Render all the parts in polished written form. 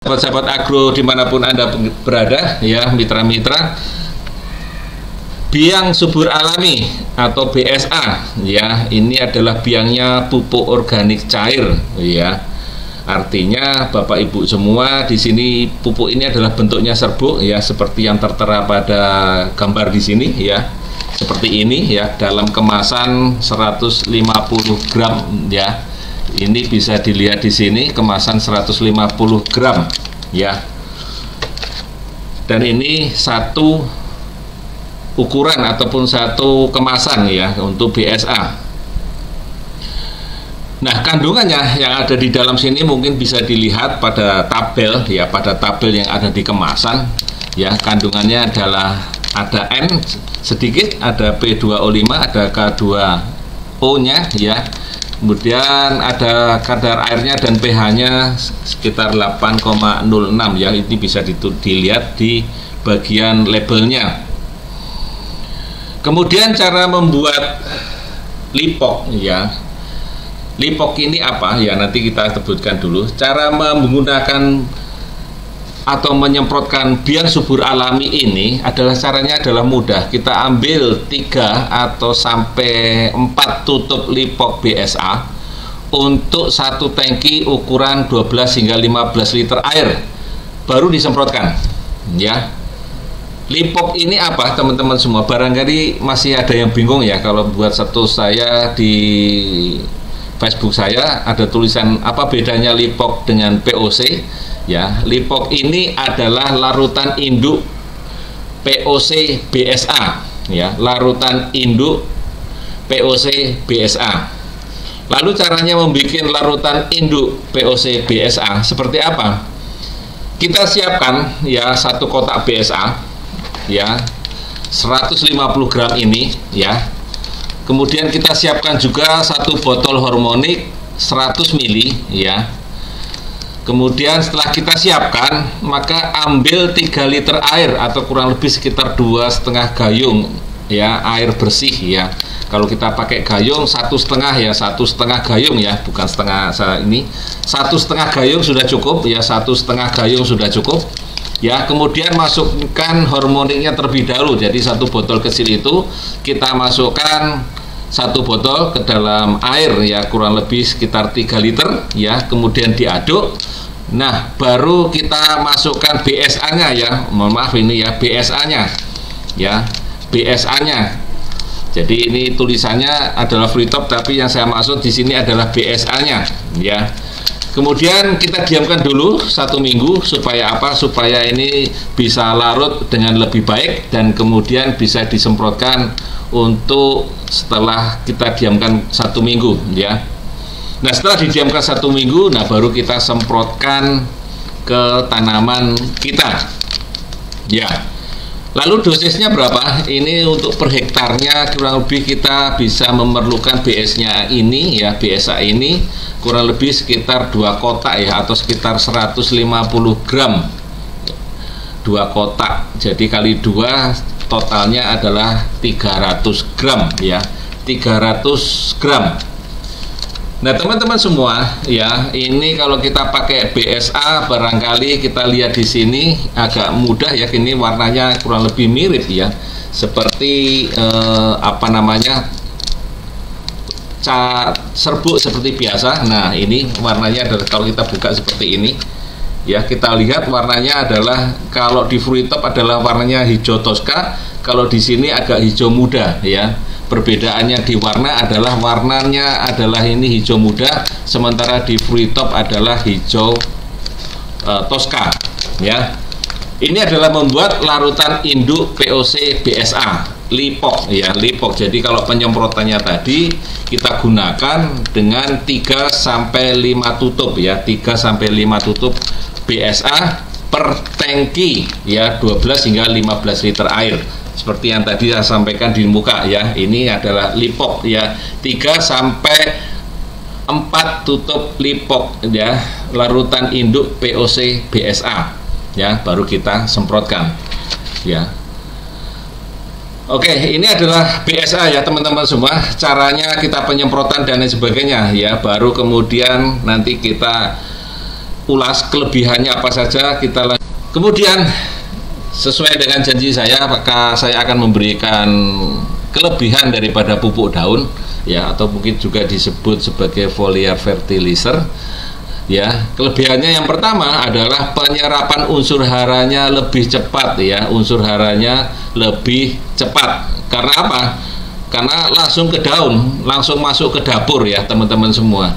Sahabat-sahabat agro dimanapun Anda berada, ya mitra-mitra, biang subur alami atau BSA, ya ini adalah biangnya pupuk organik cair, ya. Artinya Bapak Ibu semua di sini pupuk ini adalah bentuknya serbuk, ya seperti yang tertera pada gambar di sini, ya. Seperti ini, ya, dalam kemasan 150 gram, ya. Ini bisa dilihat di sini kemasan 150 gram, ya. Dan ini satu ukuran ataupun satu kemasan, ya, untuk BSA. Nah, kandungannya yang ada di dalam sini mungkin bisa dilihat pada tabel, ya, pada tabel yang ada di kemasan, ya. Kandungannya adalah ada N sedikit, ada P2O5, ada K2O-nya, ya. Kemudian ada kadar airnya dan pH-nya sekitar 8,06, ya. Ini bisa dilihat di bagian labelnya. Kemudian cara membuat lipok, ya. Lipok ini apa? Ya nanti kita sebutkan dulu. Cara menggunakan atau menyemprotkan biang subur alami ini caranya adalah mudah. Kita ambil 3 atau sampai 4 tutup lipok BSA untuk satu tangki ukuran 12 hingga 15 liter air, baru disemprotkan, ya. Lipok ini apa, teman-teman semua? Barangkali masih ada yang bingung, ya, kalau buat status saya di Facebook saya ada tulisan apa bedanya lipok dengan POC, ya. Lipok ini adalah larutan induk POC BSA, ya, larutan induk POC BSA. Lalu caranya membuat larutan induk POC BSA seperti apa? Kita siapkan, ya, satu kotak BSA, ya, 150 gram ini, ya. Kemudian kita siapkan juga satu botol hormonik 100 ml, ya. Kemudian setelah kita siapkan, maka ambil 3 liter air atau kurang lebih sekitar 2,5 gayung, ya, air bersih, ya. Kalau kita pakai gayung 1,5, ya, 1,5 gayung, ya, bukan setengah. Ini 1,5 gayung sudah cukup, ya, 1,5 gayung sudah cukup. Ya, kemudian masukkan hormoniknya terlebih dahulu. Jadi satu botol kecil itu kita masukkan satu botol ke dalam air, ya, kurang lebih sekitar 3 liter, ya. Kemudian diaduk. Nah, baru kita masukkan BSA-nya, ya. Mohon maaf ini, ya, BSA-nya, ya, BSA-nya. Jadi ini tulisannya adalah free top, tapi yang saya maksud di sini adalah BSA-nya, ya. Kemudian kita diamkan dulu 1 minggu supaya apa? Supaya ini bisa larut dengan lebih baik dan kemudian bisa disemprotkan untuk setelah kita diamkan 1 minggu, ya. Nah, setelah didiamkan 1 minggu, nah baru kita semprotkan ke tanaman kita, ya. Lalu dosisnya berapa? Ini untuk per hektarnya kurang lebih kita bisa memerlukan BS-nya ini, ya, BSA ini kurang lebih sekitar 2 kotak, ya, atau sekitar 150 gram 2 kotak. Jadi kali 2 totalnya adalah 300 gram, ya, 300 gram. Nah, teman-teman semua, ya, ini kalau kita pakai BSA barangkali kita lihat di sini agak mudah, ya, ini warnanya kurang lebih mirip, ya, seperti apa namanya, cat serbuk seperti biasa. Nah, ini warnanya adalah kalau kita buka seperti ini, ya, kita lihat warnanya adalah kalau di free top adalah warnanya hijau toska, kalau di sini agak hijau muda, ya. Perbedaannya di warna adalah warnanya adalah ini hijau muda, sementara di free top adalah hijau toska, ya. Ini adalah membuat larutan induk POC BSA lipok, ya, lipok. Jadi kalau penyemprotannya tadi kita gunakan dengan 3 sampai 5 tutup, ya, 3 sampai 5 tutup BSA per tangki, ya, 12 hingga 15 liter air. Seperti yang tadi saya sampaikan di muka, ya, ini adalah lipok, ya, 3 sampai 4 tutup lipok, ya, larutan induk POC BSA, ya, baru kita semprotkan, ya. Oke, ini adalah BSA, ya, teman-teman semua. Caranya kita penyemprotan dan lain sebagainya, ya, baru kemudian nanti kita ulas kelebihannya apa saja. Kemudian sesuai dengan janji saya, maka saya akan memberikan kelebihan daripada pupuk daun ya, atau mungkin juga disebut sebagai foliar fertilizer ya. Kelebihannya yang pertama adalah penyerapan unsur haranya lebih cepat ya, unsur haranya lebih cepat. Karena apa? Karena langsung ke daun, langsung masuk ke dapur ya teman-teman semua.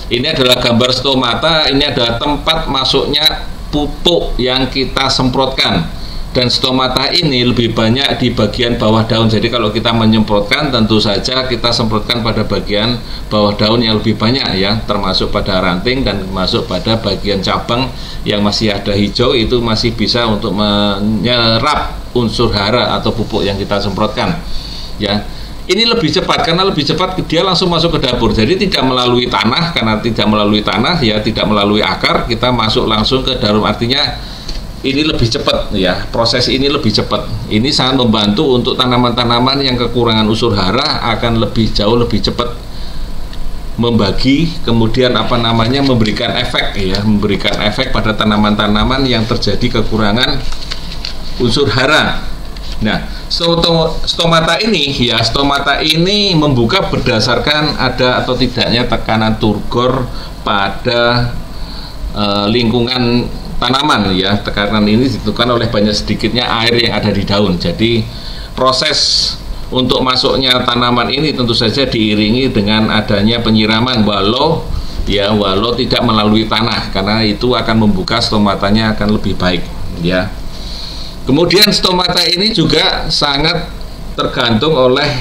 Ini adalah gambar stomata, ini adalah tempat masuknya pupuk yang kita semprotkan. Dan stomata ini lebih banyak di bagian bawah daun. Jadi kalau kita menyemprotkan, tentu saja kita semprotkan pada bagian bawah daun yang lebih banyak ya, termasuk pada ranting dan masuk pada bagian cabang yang masih ada hijau, itu masih bisa untuk menyerap unsur hara atau pupuk yang kita semprotkan ya. Ini lebih cepat, karena lebih cepat dia langsung masuk ke dapur. Jadi tidak melalui tanah, karena tidak melalui tanah ya, tidak melalui akar, kita masuk langsung ke daun. Artinya ini lebih cepat ya, proses ini lebih cepat. Ini sangat membantu untuk tanaman-tanaman yang kekurangan unsur hara, akan lebih jauh lebih cepat membagi, kemudian memberikan efek ya, memberikan efek pada tanaman-tanaman yang terjadi kekurangan unsur hara. Nah, stomata ini ya, stomata ini membuka berdasarkan ada atau tidaknya tekanan turgor pada lingkungan tanaman ya. Tekanan ini ditentukan oleh banyak sedikitnya air yang ada di daun. Jadi proses untuk masuknya tanaman ini tentu saja diiringi dengan adanya penyiraman, walau tidak melalui tanah, karena itu akan membuka stomatanya akan lebih baik ya. Kemudian stomata ini juga sangat tergantung oleh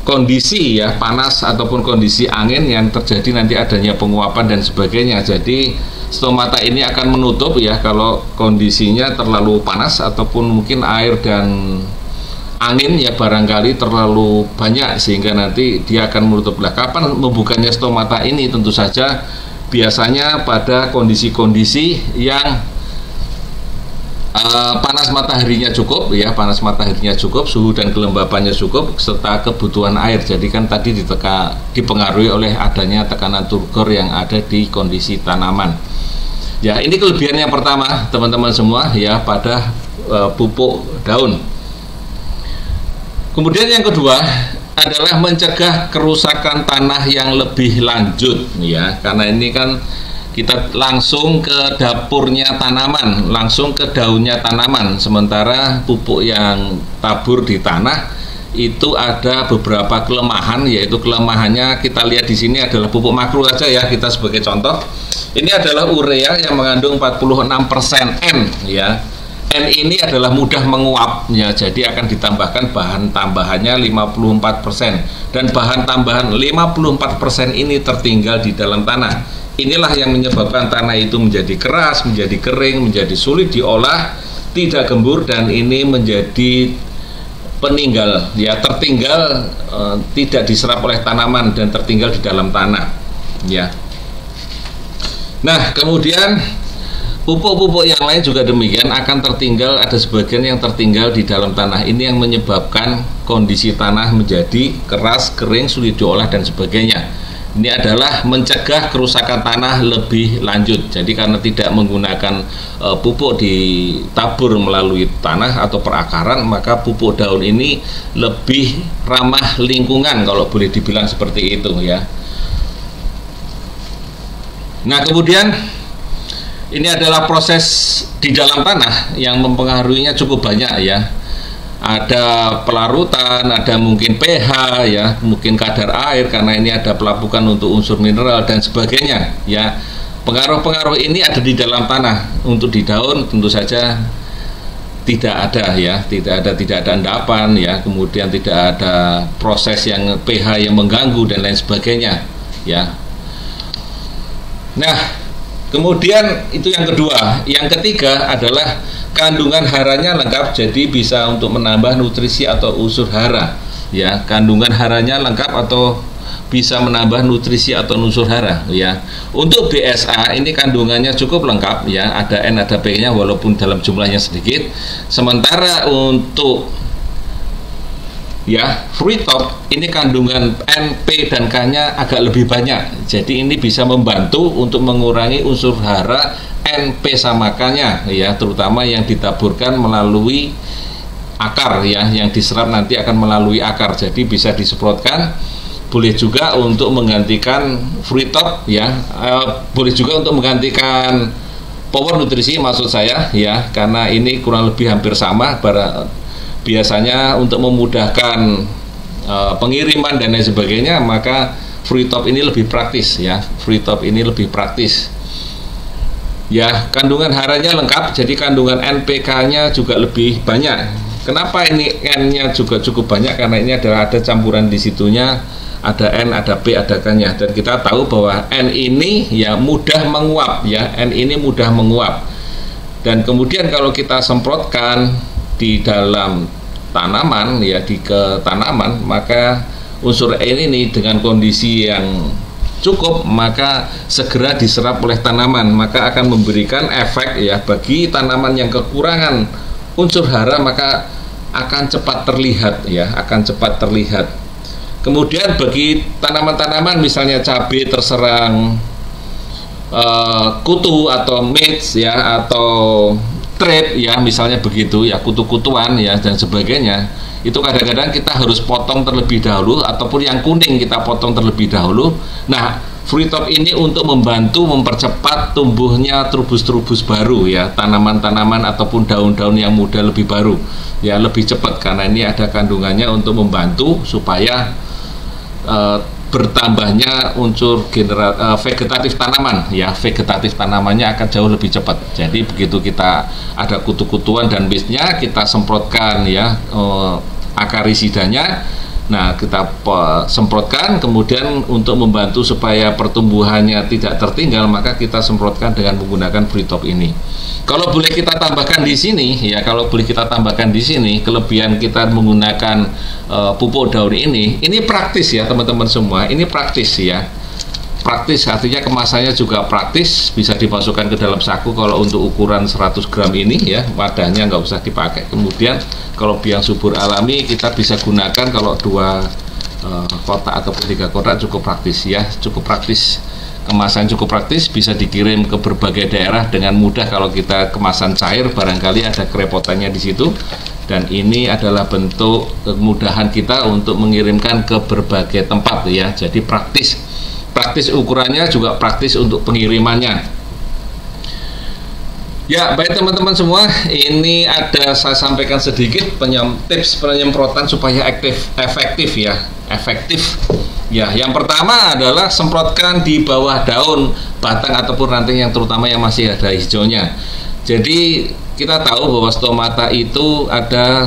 kondisi ya, panas ataupun kondisi angin yang terjadi, nanti adanya penguapan dan sebagainya. Jadi stomata ini akan menutup ya kalau kondisinya terlalu panas ataupun mungkin air dan angin ya barangkali terlalu banyak, sehingga nanti dia akan menutup. Lah, kapan membukanya stomata ini? Tentu saja biasanya pada kondisi-kondisi yang panas mataharinya cukup ya, panas mataharinya cukup, suhu dan kelembapannya cukup, serta kebutuhan air. Jadi kan tadi dipengaruhi oleh adanya tekanan turgor yang ada di kondisi tanaman ya. Ini kelebihan yang pertama teman-teman semua ya pada pupuk daun. Kemudian yang kedua adalah mencegah kerusakan tanah yang lebih lanjut ya, karena ini kan kita langsung ke dapurnya tanaman, langsung ke daunnya tanaman. Sementara pupuk yang tabur di tanah itu ada beberapa kelemahan, yaitu kelemahannya kita lihat di sini adalah pupuk makro saja ya, kita sebagai contoh. Ini adalah urea yang mengandung 46% N ya. N ini adalah mudah menguap ya, jadi akan ditambahkan bahan tambahannya 54%, dan bahan tambahan 54% ini tertinggal di dalam tanah. Inilah yang menyebabkan tanah itu menjadi keras, menjadi kering, menjadi sulit diolah, tidak gembur, dan ini menjadi peninggal ya, tertinggal, tidak diserap oleh tanaman dan tertinggal di dalam tanah ya. Nah, kemudian pupuk-pupuk yang lain juga demikian akan tertinggal, ada sebagian yang tertinggal di dalam tanah. Ini yang menyebabkan kondisi tanah menjadi keras, kering, sulit diolah dan sebagainya. Ini adalah mencegah kerusakan tanah lebih lanjut. Jadi karena tidak menggunakan pupuk ditabur melalui tanah atau perakaran, maka pupuk daun ini lebih ramah lingkungan, kalau boleh dibilang seperti itu ya. Nah, kemudian ini adalah proses di dalam tanah yang mempengaruhinya cukup banyak ya. Ada pelarutan, ada mungkin pH ya, mungkin kadar air, karena ini ada pelapukan untuk unsur mineral dan sebagainya ya. Pengaruh-pengaruh ini ada di dalam tanah. Untuk di daun tentu saja tidak ada ya, tidak ada endapan ya, kemudian tidak ada proses yang pH yang mengganggu dan lain sebagainya ya. Nah, kemudian itu yang kedua. Yang ketiga adalah kandungan haranya lengkap, jadi bisa untuk menambah nutrisi atau unsur hara ya. Kandungan haranya lengkap atau bisa menambah nutrisi atau unsur hara ya. Untuk BSA ini kandungannya cukup lengkap ya, ada N ada P nya walaupun dalam jumlahnya sedikit. Sementara untuk ya, free top ini kandungan N, P dan K-nya agak lebih banyak. Jadi ini bisa membantu untuk mengurangi unsur hara N, P sama K-nya ya, terutama yang ditaburkan melalui akar ya, yang diserap nanti akan melalui akar. Jadi bisa disemprotkan. Boleh juga untuk menggantikan free top ya, boleh juga untuk menggantikan power nutrisi maksud saya ya, karena ini kurang lebih hampir sama. Biasanya untuk memudahkan pengiriman dan lain sebagainya, maka free top ini lebih praktis ya, free top ini lebih praktis ya. Kandungan haranya lengkap, jadi kandungan NPK-nya juga lebih banyak. Kenapa ini N-nya juga cukup banyak? Karena ini adalah ada campuran di situnya, ada N, ada P, ada K-nya, dan kita tahu bahwa N ini ya mudah menguap ya, N ini mudah menguap. Dan kemudian kalau kita semprotkan di dalam tanaman ya, ke tanaman, maka unsur N ini dengan kondisi yang cukup maka segera diserap oleh tanaman, maka akan memberikan efek ya bagi tanaman yang kekurangan unsur hara, maka akan cepat terlihat ya, akan cepat terlihat. Kemudian bagi tanaman-tanaman misalnya cabai terserang kutu atau mites ya, atau trap ya, misalnya begitu ya, kutu-kutuan ya dan sebagainya, itu kadang-kadang kita harus potong terlebih dahulu, ataupun yang kuning kita potong terlebih dahulu. Nah, free top ini untuk membantu mempercepat tumbuhnya trubus-trubus baru ya, tanaman-tanaman ataupun daun-daun yang muda lebih baru ya, lebih cepat, karena ini ada kandungannya untuk membantu supaya bertambahnya unsur vegetatif tanaman ya, vegetatif tanamannya akan jauh lebih cepat. Jadi begitu kita ada kutu-kutuan dan bisnya, kita semprotkan ya akarisidanya. Nah, kita semprotkan, kemudian untuk membantu supaya pertumbuhannya tidak tertinggal, maka kita semprotkan dengan menggunakan free top ini. Kalau boleh kita tambahkan di sini ya, kalau boleh kita tambahkan di sini kelebihan kita menggunakan pupuk daun ini praktis ya teman-teman semua, ini praktis ya. Praktis artinya kemasannya juga praktis, bisa dimasukkan ke dalam saku. Kalau untuk ukuran 100 gram ini ya, wadahnya nggak usah dipakai. Kemudian kalau biang subur alami kita bisa gunakan kalau 2 kotak ataupun 3 kotak, cukup praktis ya, cukup praktis. Kemasan cukup praktis, bisa dikirim ke berbagai daerah dengan mudah. Kalau kita kemasan cair barangkali ada kerepotannya di situ, dan ini adalah bentuk kemudahan kita untuk mengirimkan ke berbagai tempat ya. Jadi praktis ukurannya, juga praktis untuk pengirimannya. Ya, baik teman-teman semua, ini ada saya sampaikan sedikit tips penyemprotan supaya efektif ya, efektif. Ya, yang pertama adalah semprotkan di bawah daun, batang ataupun ranting yang terutama yang masih ada hijaunya. Jadi kita tahu bahwa stomata itu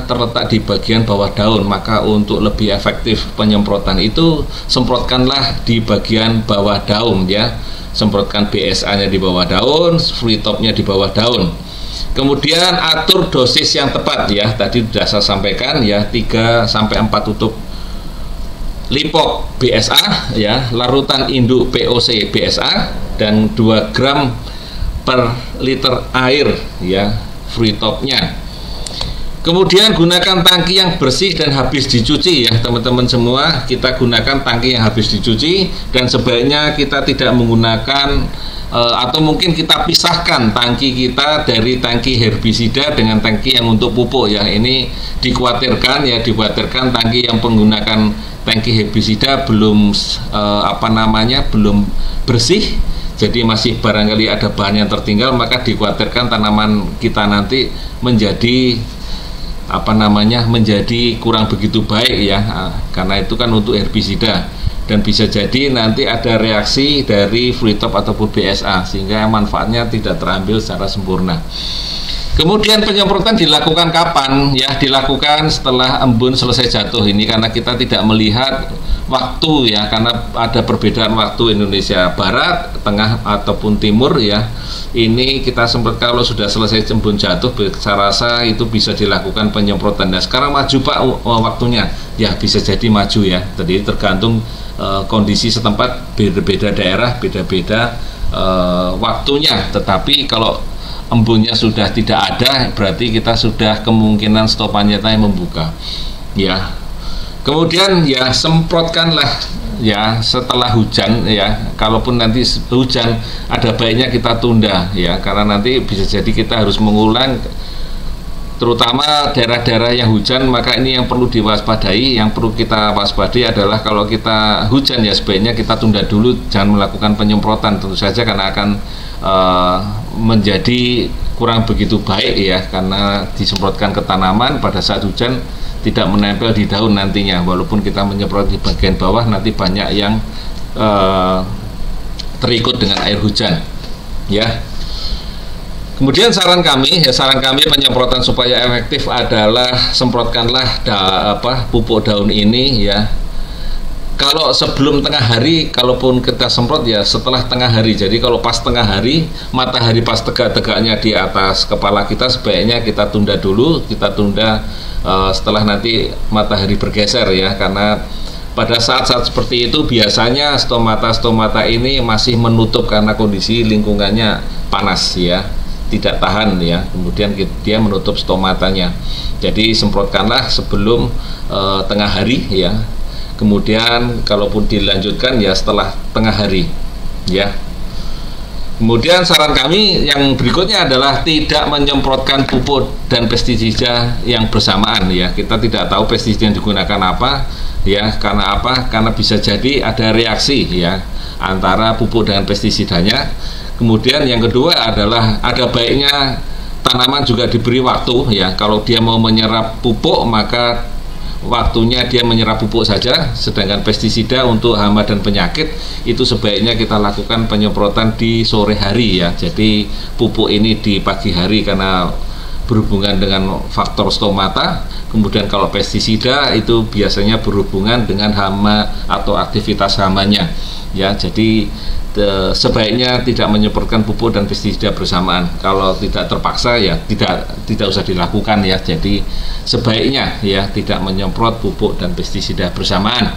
terletak di bagian bawah daun, maka untuk lebih efektif penyemprotan itu semprotkanlah di bagian bawah daun ya. Semprotkan BSA-nya di bawah daun, free top-nya di bawah daun. Kemudian atur dosis yang tepat ya. Tadi sudah saya sampaikan ya, 3 sampai 4 tutup lipok BSA ya, larutan induk POC BSA, dan 2 gram per liter air ya, free top-nya. Kemudian gunakan tangki yang bersih dan habis dicuci ya teman-teman semua. Kita gunakan tangki yang habis dicuci, dan sebaiknya kita tidak menggunakan atau mungkin kita pisahkan tangki kita dari tangki herbisida dengan tangki yang untuk pupuk ya. Ini dikhawatirkan tangki yang menggunakan tangki herbisida belum belum bersih, jadi masih barangkali ada bahan yang tertinggal, maka dikhawatirkan tanaman kita nanti menjadi kurang begitu baik ya, karena itu kan untuk herbisida, dan bisa jadi nanti ada reaksi dari free top ataupun BSA sehingga manfaatnya tidak terambil secara sempurna. Kemudian penyemprotan dilakukan kapan? Ya, dilakukan setelah embun selesai jatuh ini, karena kita tidak melihat waktu ya, karena ada perbedaan waktu Indonesia Barat, Tengah ataupun Timur ya. Ini kita semprot kalau sudah selesai embun jatuh, saya rasa itu bisa dilakukan penyemprotan. Nah, sekarang maju Pak waktunya, ya bisa jadi maju ya. Jadi tergantung kondisi setempat, beda-beda daerah, beda-beda waktunya. Tetapi kalau embunnya sudah tidak ada, berarti kita sudah kemungkinan stopannya membuka ya. Kemudian ya semprotkanlah ya setelah hujan ya. Kalaupun nanti hujan, ada baiknya kita tunda ya, karena nanti bisa jadi kita harus mengulang, terutama daerah-daerah yang hujan. Maka ini yang perlu diwaspadai. Yang perlu kita waspadai adalah kalau kita hujan ya sebaiknya kita tunda dulu, jangan melakukan penyemprotan tentu saja, karena akan menjadi kurang begitu baik ya, karena disemprotkan ke tanaman pada saat hujan tidak menempel di daun nantinya. Walaupun kita menyemprot di bagian bawah, nanti banyak yang terikut dengan air hujan ya. Kemudian saran kami penyemprotan supaya efektif adalah semprotkanlah pupuk daun ini ya. Kalau sebelum tengah hari, kalaupun kita semprot ya setelah tengah hari. Jadi kalau pas tengah hari, matahari pas tegak-tegaknya di atas kepala kita, sebaiknya kita tunda dulu, setelah nanti matahari bergeser ya, karena pada saat-saat seperti itu biasanya stomata ini masih menutup karena kondisi lingkungannya panas ya, tidak tahan ya, kemudian dia menutup stomatanya. Jadi semprotkanlah sebelum tengah hari ya. Kemudian kalaupun dilanjutkan ya setelah tengah hari ya. Kemudian saran kami yang berikutnya adalah tidak menyemprotkan pupuk dan pestisida yang bersamaan ya. Kita tidak tahu pestisida yang digunakan apa ya, karena apa? Karena bisa jadi ada reaksi ya antara pupuk dengan pestisidanya. Kemudian yang kedua adalah ada baiknya tanaman juga diberi waktu ya. Kalau dia mau menyerap pupuk, maka waktunya dia menyerap pupuk saja, sedangkan pestisida untuk hama dan penyakit itu sebaiknya kita lakukan penyemprotan di sore hari ya. Jadi pupuk ini di pagi hari karena berhubungan dengan faktor stomata. Kemudian kalau pestisida itu biasanya berhubungan dengan hama atau aktivitas hamanya ya. Jadi sebaiknya tidak menyemprotkan pupuk dan pestisida bersamaan. Kalau tidak terpaksa ya tidak usah dilakukan ya. Jadi sebaiknya ya tidak menyemprot pupuk dan pestisida bersamaan.